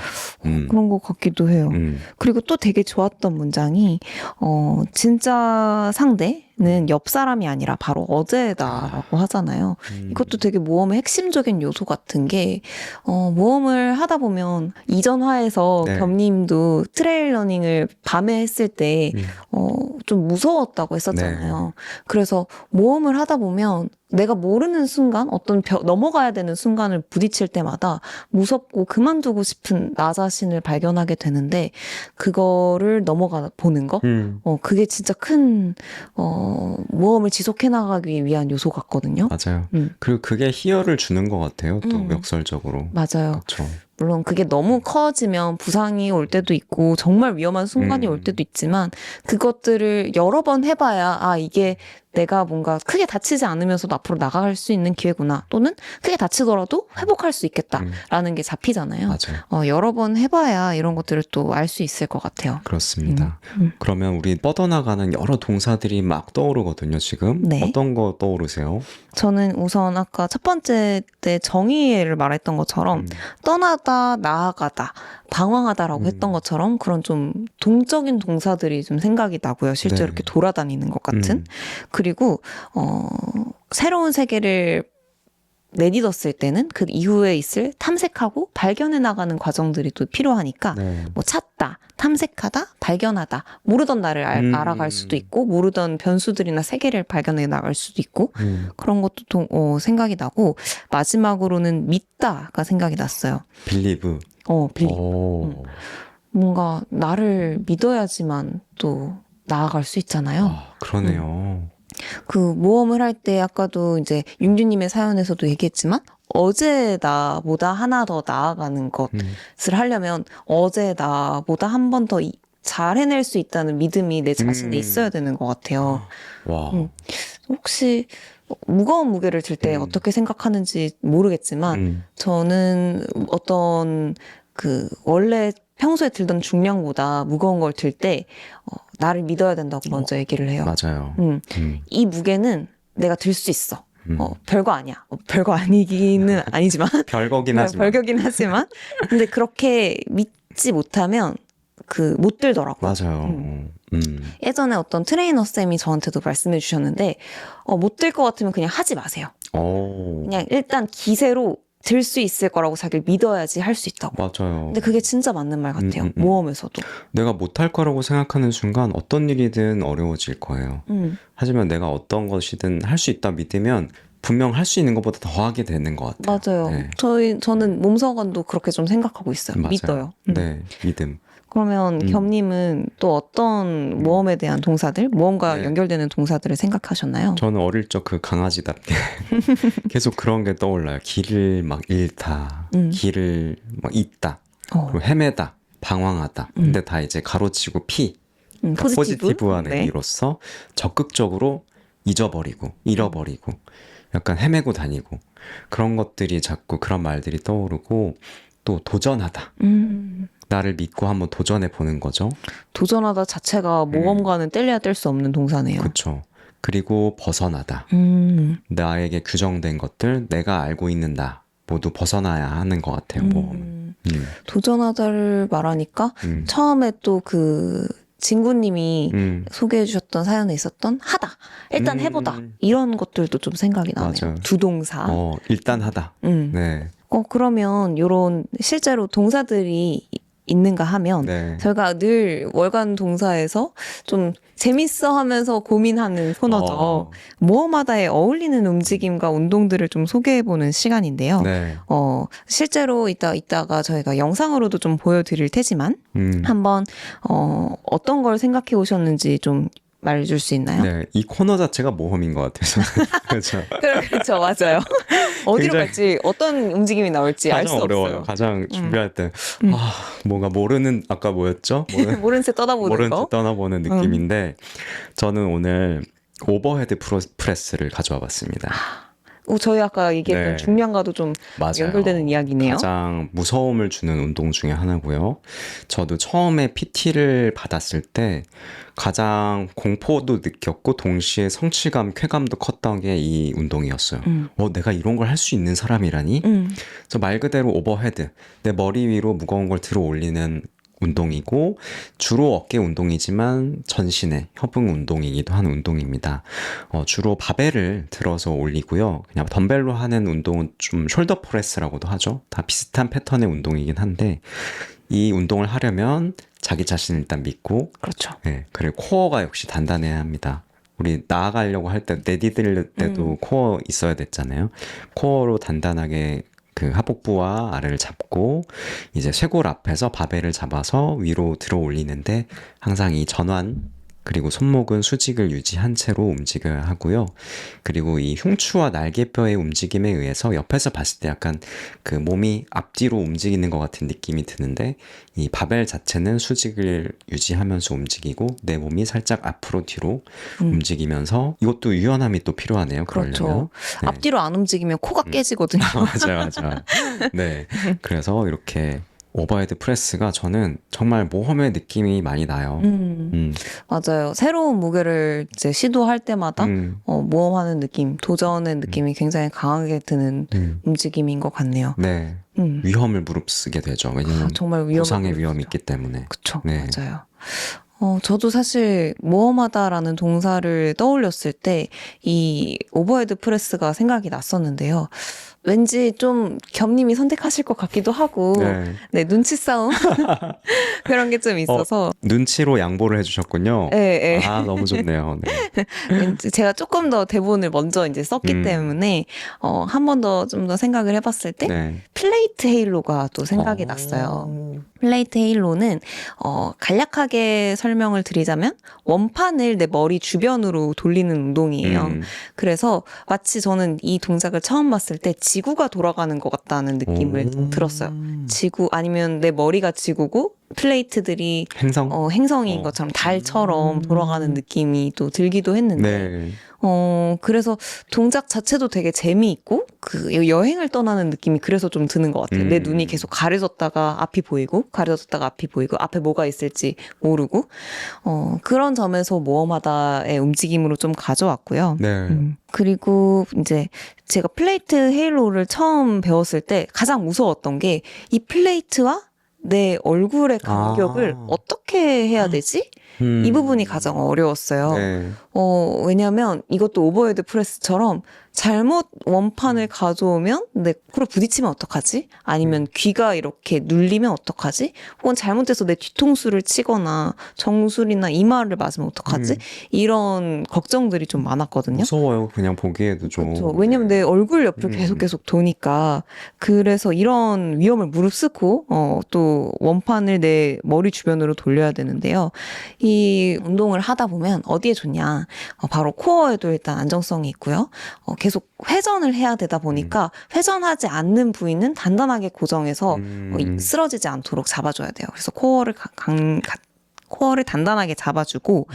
그런 것 같기도 해요. 그리고 또 되게 좋았던 문장이 진짜 상대는 옆 사람이 아니라 바로 어제다라고 하잖아요. 이것도 되게 모험의 핵심적인 요소 같은 게 모험을 하다 보면 이전 화에서 네. 겸님도 트레일 러닝을 밤에 했을 때 좀 무서웠다고 했었잖아요. 네. 그래서 모험을 하다 보면 내가 모르는 순간 어떤 넘어가야 되는 순간을 부딪힐 때마다 무섭고 그만두고 싶은 나 자신을 발견하게 되는데 그거를 넘어가 보는 거 그게 진짜 큰 모험을 지속해 나가기 위한 요소 같거든요. 맞아요. 그리고 그게 희열을 주는 것 같아요. 또 역설적으로. 맞아요. 그렇죠. 물론 그게 너무 커지면 부상이 올 때도 있고 정말 위험한 순간이 올 때도 있지만 그것들을 여러 번 해봐야 이게 내가 뭔가 크게 다치지 않으면서도 앞으로 나아갈 수 있는 기회구나. 또는 크게 다치더라도 회복할 수 있겠다라는 게 잡히잖아요. 맞아요. 여러 번 해봐야 이런 것들을 또 알 수 있을 것 같아요. 그렇습니다. 그러면 우리 뻗어나가는 여러 동사들이 막 떠오르거든요, 지금. 네. 어떤 거 떠오르세요? 저는 우선 아까 첫 번째 때 정의를 말했던 것처럼 떠나다, 나아가다, 방황하다라고 했던 것처럼 그런 좀 동적인 동사들이 좀 생각이 나고요. 실제로 네. 이렇게 돌아다니는 것 같은. 그리고 새로운 세계를 내딛었을 때는 그 이후에 있을 탐색하고 발견해 나가는 과정들이 또 필요하니까 네. 뭐 찾다, 탐색하다, 발견하다 모르던 나를 알아갈 수도 있고 모르던 변수들이나 세계를 발견해 나갈 수도 있고 그런 것도 생각이 나고 마지막으로는 믿다가 생각이 났어요. 빌리브. 빌리브. 오. 뭔가 나를 믿어야지만 또 나아갈 수 있잖아요. 그러네요. 그 모험을 할 때 아까도 이제 윤주님의 사연에서도 얘기했지만 어제 나보다 하나 더 나아가는 것을 하려면 어제 나보다 한 번 더 잘 해낼 수 있다는 믿음이 내 자신에 있어야 되는 것 같아요. 와. 혹시 무거운 무게를 들 때 어떻게 생각하는지 모르겠지만 저는 어떤 그 원래 평소에 들던 중량보다 무거운 걸 들 때 나를 믿어야 된다고 먼저 얘기를 해요. 맞아요. 이 무게는 내가 들 수 있어. 별거 아니야. 별거 아니기는 아니지만. 별거긴 하지만. 별거긴 하지만. 근데 그렇게 믿지 못하면 못 들더라고요. 맞아요. 예전에 어떤 트레이너 쌤이 저한테도 말씀해 주셨는데, 못 들 것 같으면 그냥 하지 마세요. 그냥 일단 기세로 들 수 있을 거라고 자기를 믿어야지 할 수 있다고. 맞아요. 근데 그게 진짜 맞는 말 같아요. 모험에서도. 내가 못할 거라고 생각하는 순간 어떤 일이든 어려워질 거예요. 하지만 내가 어떤 것이든 할 수 있다 믿으면 분명 할 수 있는 것보다 더 하게 되는 것 같아요. 맞아요. 네. 저는 몸서관도 그렇게 좀 생각하고 있어요. 맞아요. 믿어요. 네, 믿음. 그러면 겸님은 또 어떤 모험에 대한 동사들, 모험과 네. 연결되는 동사들을 생각하셨나요? 저는 어릴 적 그 강아지답게 계속 그런 게 떠올라요. 길을 막 잃다, 길을 막 잇다, 그리고 헤매다, 방황하다. 근데 다 이제 가로치고 그러니까 포지티브한 네. 의미로서 적극적으로 잊어버리고, 잃어버리고, 약간 헤매고 다니고 그런 것들이 자꾸 그런 말들이 떠오르고 또 도전하다. 나를 믿고 한번 도전해 보는 거죠. 도전하다 자체가 모험과는 뗄래야 뗄 수 없는 동사네요. 그렇죠. 그리고 벗어나다. 나에게 규정된 것들, 내가 알고 있는 나 모두 벗어나야 하는 것 같아요. 모험은. 도전하다를 말하니까 처음에 또 진구님이 소개해 주셨던 사연에 있었던 하다, 일단 해보다 이런 것들도 좀 생각이 나네요. 맞아요. 두 동사. 일단 하다. 네. 그러면 요런 실제로 동사들이 있는가 하면 네. 저희가 늘 월간 동사에서 좀 재밌어 하면서 고민하는 코너죠. 모험하다에 어울리는 움직임과 운동들을 좀 소개해보는 시간인데요. 네. 실제로 이따가 저희가 영상으로도 좀 보여드릴 테지만 한번 어떤 걸 생각해 오셨는지 좀 말해줄 수 있나요? 네, 이 코너 자체가 모험인 것 같아서. 그렇죠. 그렇죠, 맞아요. 어디로 갈지, 어떤 움직임이 나올지 알 수 가장 어려워요. 없어요. 가장 준비할 때 뭔가 모르는 아까 뭐였죠? 모른 채 떠나보는 모른 거. 채 떠나보는 느낌인데 저는 오늘 오버헤드 프레스를 가져와 봤습니다. 저희 아까 얘기했던 네. 중량과도 좀 맞아요. 연결되는 이야기네요. 가장 무서움을 주는 운동 중에 하나고요. 저도 처음에 PT를 받았을 때 가장 공포도 느꼈고 동시에 성취감, 쾌감도 컸던 게 이 운동이었어요. 내가 이런 걸 할 수 있는 사람이라니? 저 말 그대로 오버헤드, 내 머리 위로 무거운 걸 들어 올리는 운동이고 주로 어깨 운동이지만 전신의 협응 운동이기도 한 운동입니다. 주로 바벨을 들어서 올리고요. 그냥 덤벨로 하는 운동은 좀 숄더 프레스라고도 하죠. 다 비슷한 패턴의 운동이긴 한데 이 운동을 하려면 자기 자신을 일단 믿고 그렇죠. 네, 그리고 코어가 역시 단단해야 합니다. 우리 나아가려고 할 때 내디딜 때도 코어 있어야 됐잖아요. 코어로 단단하게 그 하복부와 아래를 잡고 이제 쇄골 앞에서 바벨을 잡아서 위로 들어 올리는데 항상 이 전완 그리고 손목은 수직을 유지한 채로 움직여야 하고요. 그리고 이 흉추와 날개뼈의 움직임에 의해서 옆에서 봤을 때 약간 그 몸이 앞뒤로 움직이는 것 같은 느낌이 드는데 이 바벨 자체는 수직을 유지하면서 움직이고 내 몸이 살짝 앞으로 뒤로 움직이면서 이것도 유연함이 또 필요하네요. 그러려면. 그렇죠. 네. 앞뒤로 안 움직이면 코가 깨지거든요. 맞아요. 네. 그래서 이렇게 오버헤드 프레스가 저는 정말 모험의 느낌이 많이 나요. 맞아요. 새로운 무게를 이제 시도할 때마다 모험하는 느낌, 도전의 느낌이 굉장히 강하게 드는 움직임인 것 같네요. 네. 위험을 무릅쓰게 되죠. 왜냐하면 정말 부상의 위험이 있기 때문에. 그렇죠. 네. 맞아요. 저도 사실 모험하다라는 동사를 떠올렸을 때 이 오버헤드 프레스가 생각이 났었는데요. 왠지 좀 겸님이 선택하실 것 같기도 하고 네, 눈치 싸움 그런 게 좀 있어서 눈치로 양보를 해주셨군요. 네. 아 너무 좋네요. 네. 왠지 제가 조금 더 대본을 먼저 이제 썼기 때문에 한 번 더 좀 더 생각을 해봤을 때 플레이트 헤일로가 또 생각이 났어요. 플레이트 헤일로는 간략하게 설명을 드리자면 원판을 내 머리 주변으로 돌리는 운동이에요. 그래서 마치 저는 이 동작을 처음 봤을 때 지구가 돌아가는 것 같다는 느낌을 들었어요. 지구 아니면 내 머리가 지구고 플레이트들이 행성인 것처럼 달처럼 돌아가는 느낌이 또 들기도 했는데 네. 그래서 동작 자체도 되게 재미있고 그 여행을 떠나는 느낌이 그래서 좀 드는 것 같아요. 내 눈이 계속 가려졌다가 앞이 보이고 가려졌다가 앞이 보이고 앞에 뭐가 있을지 모르고 그런 점에서 모험하다의 움직임으로 좀 가져왔고요. 네. 그리고 이제 제가 플레이트 헤일로를 처음 배웠을 때 가장 무서웠던 게 이 플레이트와 내 얼굴의 간격을 어떻게 해야 되지? 이 부분이 가장 어려웠어요. 네. 왜냐면 이것도 오버헤드 프레스처럼 잘못 원판을 가져오면 내 코를 부딪히면 어떡하지? 아니면 귀가 이렇게 눌리면 어떡하지? 혹은 잘못해서 내 뒤통수를 치거나 정수리나 이마를 맞으면 어떡하지? 이런 걱정들이 좀 많았거든요. 무서워요. 그냥 보기에도 좀. 그렇죠. 왜냐면 내 얼굴 옆을 계속 도니까. 그래서 이런 위험을 무릅쓰고 또 원판을 내 머리 주변으로 돌려야 되는데요. 이 운동을 하다 보면 어디에 좋냐? 바로 코어에도 일단 안정성이 있고요. 계속 회전을 해야 되다 보니까 회전하지 않는 부위는 단단하게 고정해서 쓰러지지 않도록 잡아줘야 돼요. 그래서 코어를 단단하게 잡아주고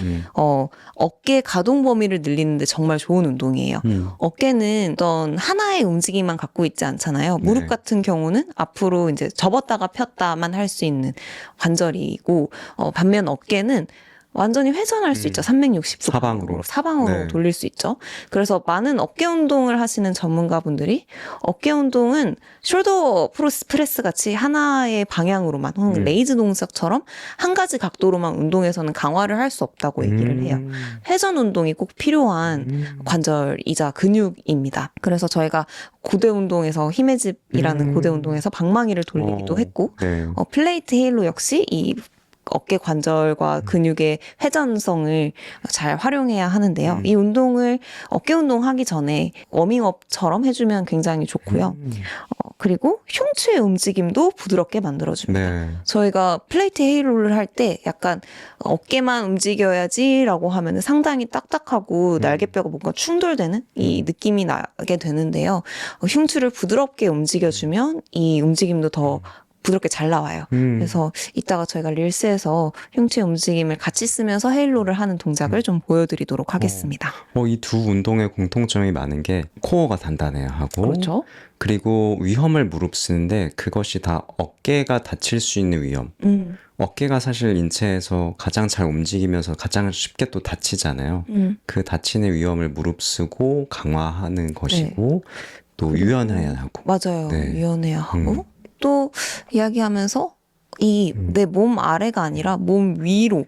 어깨 가동 범위를 늘리는데 정말 좋은 운동이에요. 어깨는 어떤 하나의 움직임만 갖고 있지 않잖아요. 무릎 네. 같은 경우는 앞으로 이제 접었다가 폈다만 할 수 있는 관절이고 반면 어깨는 완전히 회전할 수 있죠. 360도 사방으로 네. 돌릴 수 있죠. 그래서 많은 어깨 운동을 하시는 전문가분들이 어깨 운동은 숄더 프레스 같이 하나의 방향으로만 혹은 레이즈 동작처럼 한 가지 각도로만 운동해서는 강화를 할 수 없다고 얘기를 해요. 회전 운동이 꼭 필요한 관절이자 근육입니다. 그래서 저희가 고대 운동에서 힘의 집이라는 고대 운동에서 방망이를 돌리기도 했고 네. 플레이트 헤일로 역시 이 어깨 관절과 근육의 회전성을 잘 활용해야 하는데요. 이 운동을 어깨 운동 하기 전에 워밍업처럼 해주면 굉장히 좋고요. 그리고 흉추의 움직임도 부드럽게 만들어줍니다. 네. 저희가 플레이트 헤일로를 할 때 약간 어깨만 움직여야지라고 하면 상당히 딱딱하고 날개뼈가 뭔가 충돌되는 이 느낌이 나게 되는데요. 흉추를 부드럽게 움직여주면 이 움직임도 더 부드럽게 잘 나와요. 그래서 이따가 저희가 릴스에서 흉추의 움직임을 같이 쓰면서 헤일로를 하는 동작을 좀 보여드리도록 하겠습니다. 이 두 운동의 공통점이 많은 게 코어가 단단해야 하고 그렇죠. 그리고 위험을 무릅쓰는데 그것이 다 어깨가 다칠 수 있는 위험. 어깨가 사실 인체에서 가장 잘 움직이면서 가장 쉽게 또 다치잖아요. 그 다치는 위험을 무릅쓰고 강화하는 것이고 또 유연해야 하고. 맞아요. 네. 유연해야 하고 또 이야기하면서 이 내 몸 아래가 아니라 몸 위로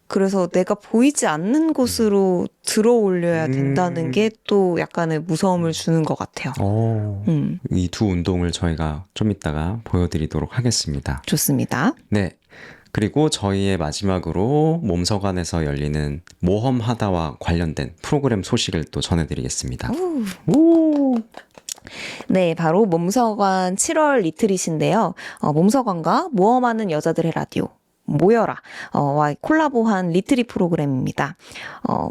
그래서 내가 보이지 않는 곳으로 들어 올려야 된다는 게 또 약간의 무서움을 주는 것 같아요. 이 두 운동을 저희가 좀 이따가 보여드리도록 하겠습니다. 좋습니다. 네. 그리고 저희의 마지막으로 몸서관에서 열리는 모험하다와 관련된 프로그램 소식을 또 전해드리겠습니다. 네, 바로 몸서관 7월 리트릿인데요. 몸서관과 모험하는 여자들의 라디오 모여라 와 콜라보한 리트릿 프로그램입니다.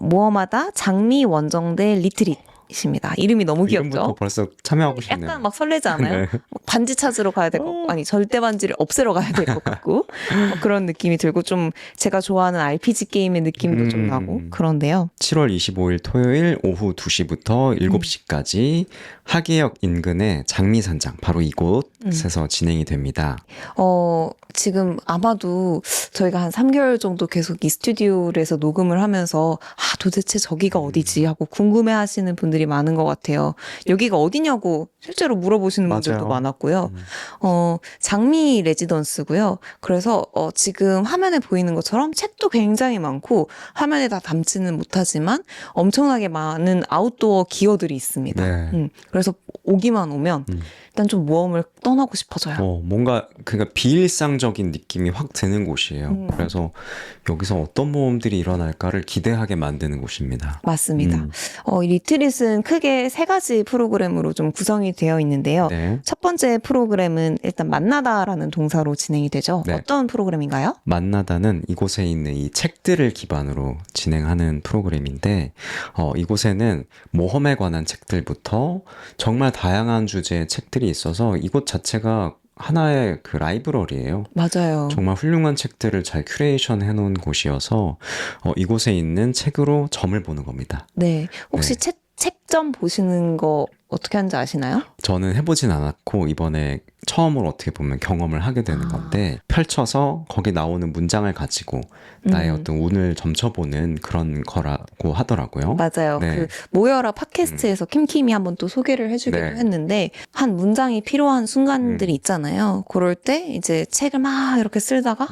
모험하다 장미 원정대 리트릿입니다. 이름이 너무 귀엽죠? 이름부터 벌써 참여하고 싶네요. 약간 막 설레지 않아요? 네. 반지 찾으러 가야 될 것 같고 아니 절대 반지를 없애러 가야 될 것 같고 그런 느낌이 들고 좀 제가 좋아하는 RPG 게임의 느낌도 좀 나고 그런데요. 7월 25일 토요일 오후 2시부터 7시까지 하계역 인근의 장미산장 바로 이곳에서 진행이 됩니다. 지금 아마도 저희가 한 3개월 정도 계속 이 스튜디오에서 녹음을 하면서 도대체 저기가 어디지 하고 궁금해 하시는 분들이 많은 것 같아요. 여기가 어디냐고 실제로 물어보시는 분들도 맞아요. 많았고요. 장미 레지던스고요. 그래서 지금 화면에 보이는 것처럼 책도 굉장히 많고 화면에 다 담지는 못하지만 엄청나게 많은 아웃도어 기어들이 있습니다. 네. 그래서 오기만 오면 일단 좀 모험을 떠나고 싶어져요. 뭔가 그러니까 비일상적인 느낌이 확 드는 곳이에요. 그래서 여기서 어떤 모험들이 일어날까를 기대하게 만드는 곳입니다. 맞습니다. 이 리트릿은 크게 3가지 프로그램으로 좀 구성이 되어 있는데요. 네. 첫 번째 프로그램은 일단 만나다라는 동사로 진행이 되죠. 네. 어떤 프로그램인가요? 만나다는 이곳에 있는 이 책들을 기반으로 진행하는 프로그램인데 이곳에는 모험에 관한 책들부터 정말 다양한 주제의 책들이 있어서 이곳 자체가 하나의 그 라이브러리예요. 맞아요. 정말 훌륭한 책들을 잘 큐레이션 해놓은 곳이어서 이곳에 있는 책으로 점을 보는 겁니다. 네. 혹시 네. 책점 보시는 거 어떻게 하는지 아시나요? 저는 해보진 않았고 이번에 처음으로 어떻게 보면 경험을 하게 되는 건데 펼쳐서 거기 나오는 문장을 가지고 나의 어떤 운을 점쳐보는 그런 거라고 하더라고요. 맞아요. 네. 그 모여라 팟캐스트에서 킴킴이 한번 또 소개를 해주기도 네. 했는데 한 문장이 필요한 순간들이 있잖아요. 그럴 때 이제 책을 막 이렇게 쓸다가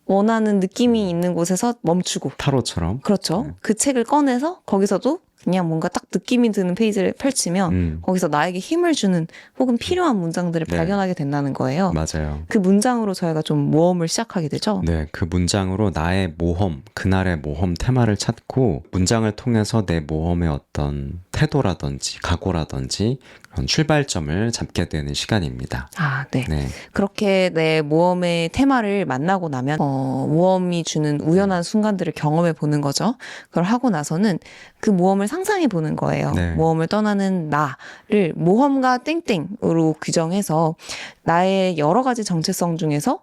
원하는 느낌이 있는 곳에서 멈추고 타로처럼. 그렇죠. 네. 그 책을 꺼내서 거기서도 그냥 뭔가 딱 느낌이 드는 페이지를 펼치면 거기서 나에게 힘을 주는 혹은 필요한 문장들을 네. 발견하게 된다는 거예요. 맞아요. 그 문장으로 저희가 좀 모험을 시작하게 되죠. 네, 그 문장으로 나의 모험, 그날의 모험 테마를 찾고 문장을 통해서 내 모험의 어떤 태도라든지 각오라든지 그런 출발점을 잡게 되는 시간입니다. 아, 네. 네, 그렇게 내 모험의 테마를 만나고 나면 모험이 주는 우연한 순간들을 경험해 보는 거죠. 그걸 하고 나서는 그 모험을 상상해 보는 거예요. 네. 모험을 떠나는 나를 모험가 땡땡으로 규정해서 나의 여러 가지 정체성 중에서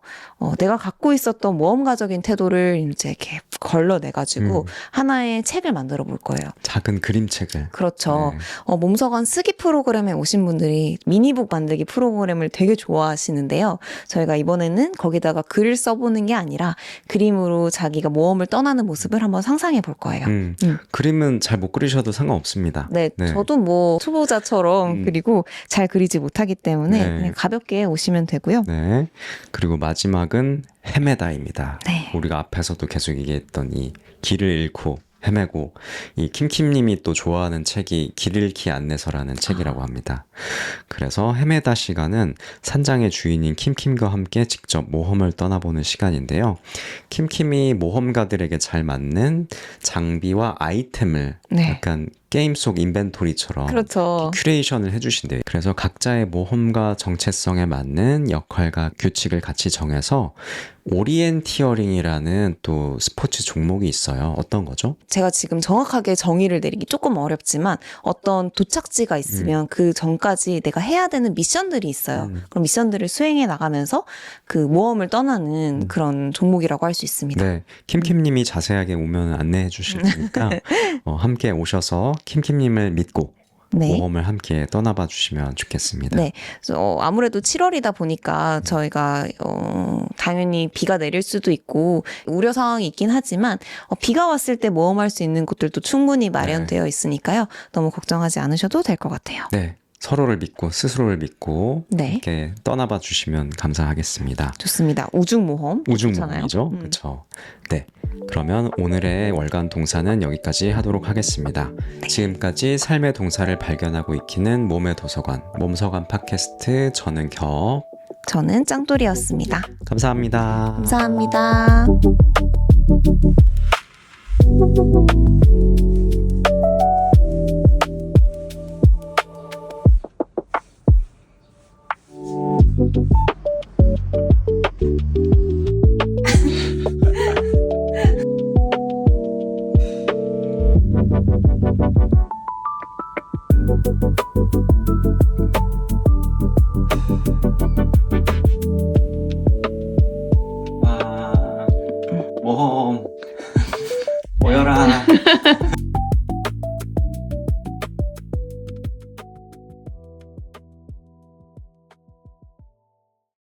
내가 갖고 있었던 모험가적인 태도를 이제 이렇게 걸러내가지고 하나의 책을 만들어 볼 거예요. 작은 그림책을. 그렇죠. 네. 몸서관 쓰기 프로그램에 오신 분들이 미니북 만들기 프로그램을 되게 좋아하시는데요. 저희가 이번에는 거기다가 글을 써보는 게 아니라 그림으로 자기가 모험을 떠나는 모습을 한번 상상해 볼 거예요. 그림은 잘 못 그리셔도 상관없습니다. 네, 저도 뭐 초보자처럼 그리고 잘 그리지 못하기 때문에 네. 그냥 가볍게 오시면 되고요. 네. 그리고 마지막은 헤매다입니다. 네. 우리가 앞에서도 계속 얘기했던 이 길을 잃고 헤매고 이 킴킴님이 또 좋아하는 책이 길 잃기 안내서라는 책이라고 합니다. 그래서 헤매다 시간은 산장의 주인인 킴킴과 함께 직접 모험을 떠나보는 시간인데요. 킴킴이 모험가들에게 잘 맞는 장비와 아이템을 네. 약간 게임 속 인벤토리처럼 그렇죠. 큐레이션을 해주신대요. 그래서 각자의 모험가 정체성에 맞는 역할과 규칙을 같이 정해서 오리엔티어링이라는 또 스포츠 종목이 있어요. 어떤 거죠? 제가 지금 정확하게 정의를 내리기 조금 어렵지만 어떤 도착지가 있으면 그 전까지 내가 해야 되는 미션들이 있어요. 그럼 미션들을 수행해 나가면서 그 모험을 떠나는 그런 종목이라고 할 수 있습니다. 네, 킴킴님이 자세하게 오면 안내해 주실 테니까 함께 오셔서 킴킴님을 믿고 네. 모험을 함께 떠나봐 주시면 좋겠습니다. 네. 그래서 아무래도 7월이다 보니까 저희가 당연히 비가 내릴 수도 있고 우려 상황이 있긴 하지만 비가 왔을 때 모험할 수 있는 곳들도 충분히 마련되어 있으니까요. 너무 걱정하지 않으셔도 될 것 같아요. 네, 서로를 믿고 스스로를 믿고 네. 함께 떠나봐 주시면 감사하겠습니다. 좋습니다. 우중모험. 우중모험이죠. 그렇죠. 네. 그러면 오늘의 월간 동사는 여기까지 하도록 하겠습니다. 지금까지 삶의 동사를 발견하고 익히는 몸의 도서관, 몸서관 팟캐스트 저는 겹. 저는 짱돌이었습니다. 감사합니다. 감사합니다. 모험 모여라.